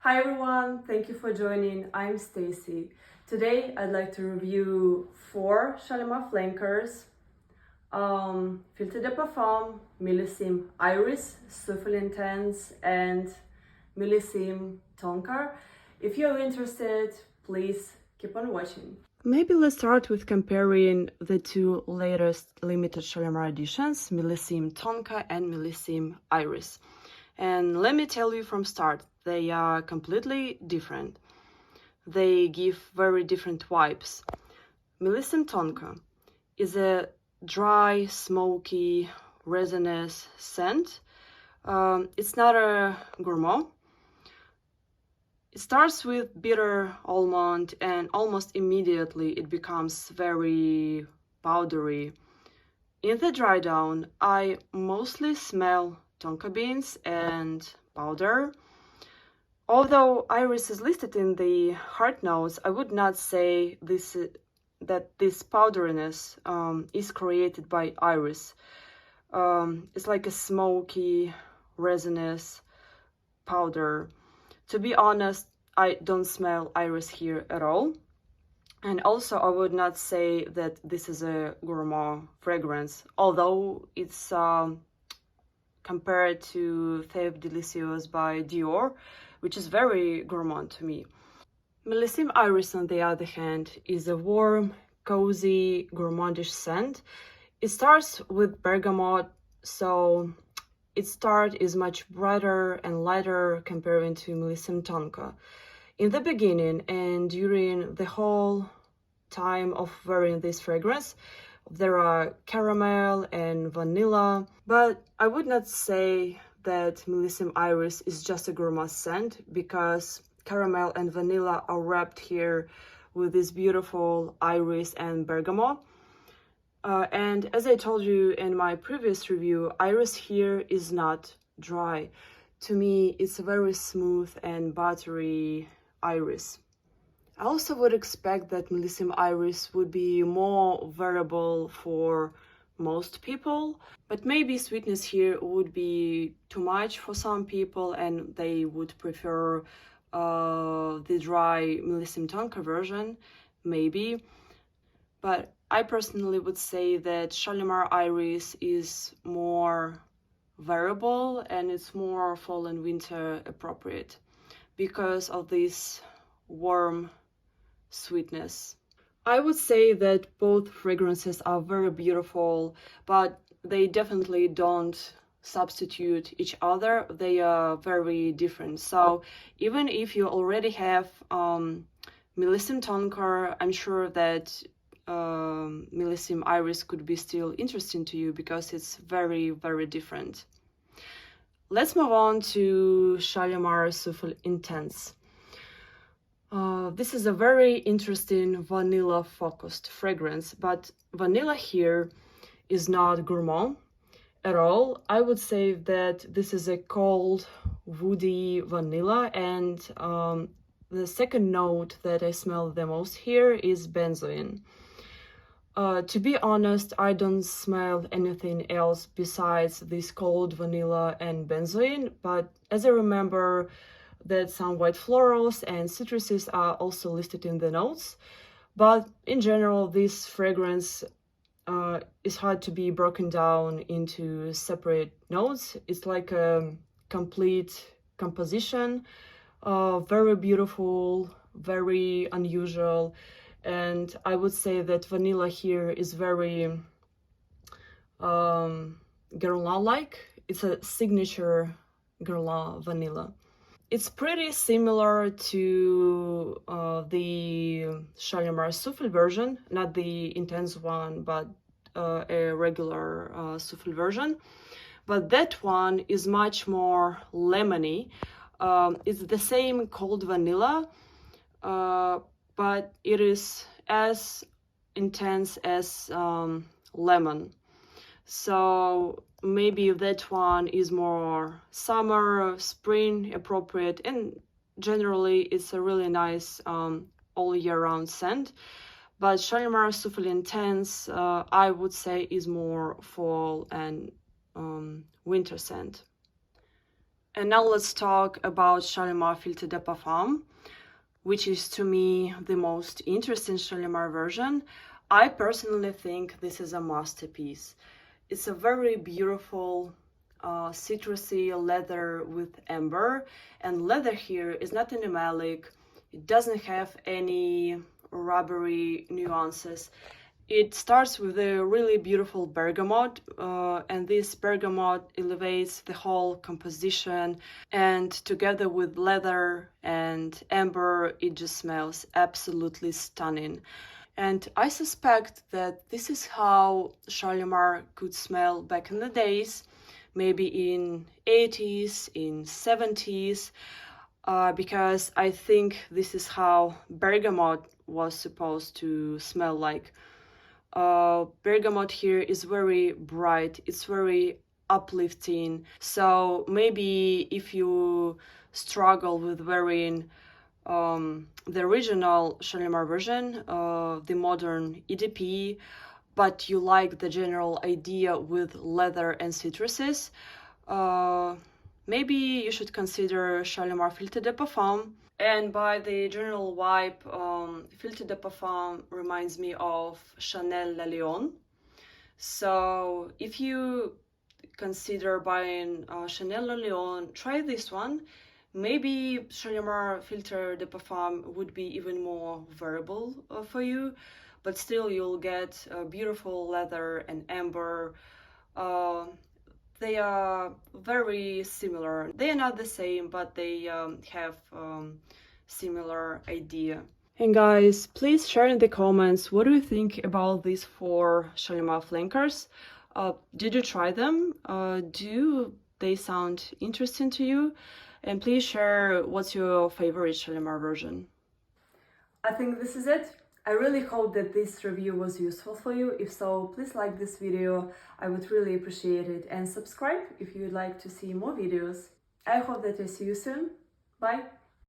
Hi everyone, thank you for joining. I'm Stacy. Today I'd like to review 4 Shalimar flankers, Philtre de Parfum, Millesime Iris, Souffle Intense, and Millesime Tonka. If you're interested, please keep on watching. Maybe let's start with comparing the two latest limited Shalimar editions, Millesime Tonka and Millesime Iris. And let me tell you from start, they are completely different. They give very different vibes. Millesime Tonka is a dry, smoky, resinous scent. It's not a gourmand. It starts with bitter almond and almost immediately it becomes very powdery. In the dry down, I mostly smell tonka beans and powder. Although Iris is listed in the heart notes, I would not say that this powderiness is created by Iris. It's like a smoky, resinous powder. To be honest, I don't smell Iris here at all. And also, I would not say that this is a gourmand fragrance, although it's compared to Fève Délicieuse by Dior, which is very gourmand to me. Millesime Iris, on the other hand, is a warm, cozy, gourmandish scent. It starts with bergamot, so its start is much brighter and lighter comparing to Millesime Tonka. In the beginning and during the whole time of wearing this fragrance, there are caramel and vanilla, but I would not say that Millesime Iris is just a gourmand scent because caramel and vanilla are wrapped here with this beautiful iris and bergamot. And as I told you in my previous review, Iris here is not dry. To me, it's a very smooth and buttery iris. I also would expect that Millesime Iris would be more variable for most people, but maybe sweetness here would be too much for some people and they would prefer the dry Millesime Tonka version, maybe. But I personally would say that Shalimar Iris is more variable and it's more fall and winter appropriate because of this warm sweetness. I would say that both fragrances are very beautiful, but they definitely don't substitute each other. They are very different. So even if you already have Millesime Tonka, I'm sure that Millesime Iris could be still interesting to you because it's very, very different. Let's move on to Shalimar Souffle Intense. This is a very interesting vanilla-focused fragrance, but vanilla here is not gourmand at all. I would say that this is a cold, woody vanilla, and the second note that I smell the most here is benzoin. To be honest, I don't smell anything else besides this cold vanilla and benzoin, but as I remember that some white florals and citruses are also listed in the notes. But in general, this fragrance is hard to be broken down into separate notes. It's like a complete composition, very beautiful, very unusual. And I would say that vanilla here is very Guerlain-like. It's a signature Guerlain vanilla. It's pretty similar to the Shalimar Souffle version, not the intense one, but a regular Souffle version. But that one is much more lemony. It's the same cold vanilla, but it is as intense as lemon. So maybe that one is more summer, spring appropriate, and generally it's a really nice all year round scent. But Shalimar Souffle Intense, I would say, is more fall and winter scent. And now let's talk about Shalimar Philtre de Parfum, which is to me the most interesting Shalimar version. I personally think this is a masterpiece. It's a very beautiful citrusy leather with amber, and leather here is not animalic. It doesn't have any rubbery nuances. It starts with a really beautiful bergamot, and this bergamot elevates the whole composition, and together with leather and amber, it just smells absolutely stunning. And I suspect that this is how Shalimar could smell back in the days, maybe in 80s, in 70s, because I think this is how bergamot was supposed to smell like. Bergamot here is very bright, it's very uplifting. So maybe if you struggle with wearing the original Shalimar version, the modern EDP, but you like the general idea with leather and citruses, maybe you should consider Shalimar Philtre de Parfum. And by the general vibe, Philtre de Parfum reminds me of Chanel La Lion. So if you consider buying Chanel La Lion, try this one. Maybe Shalimar Philtre de Parfum would be even more wearable for you, but still you'll get beautiful leather and amber. They are very similar. They are not the same, but they have similar idea. And guys, please share in the comments what do you think about these 4 Shalimar flankers. Did you try them? Do they sound interesting to you? And please share what's your favorite Shalimar version. I think this is it. I really hope that this review was useful for you. If so, please like this video. I would really appreciate it. And subscribe if you'd like to see more videos. I hope that I see you soon. Bye!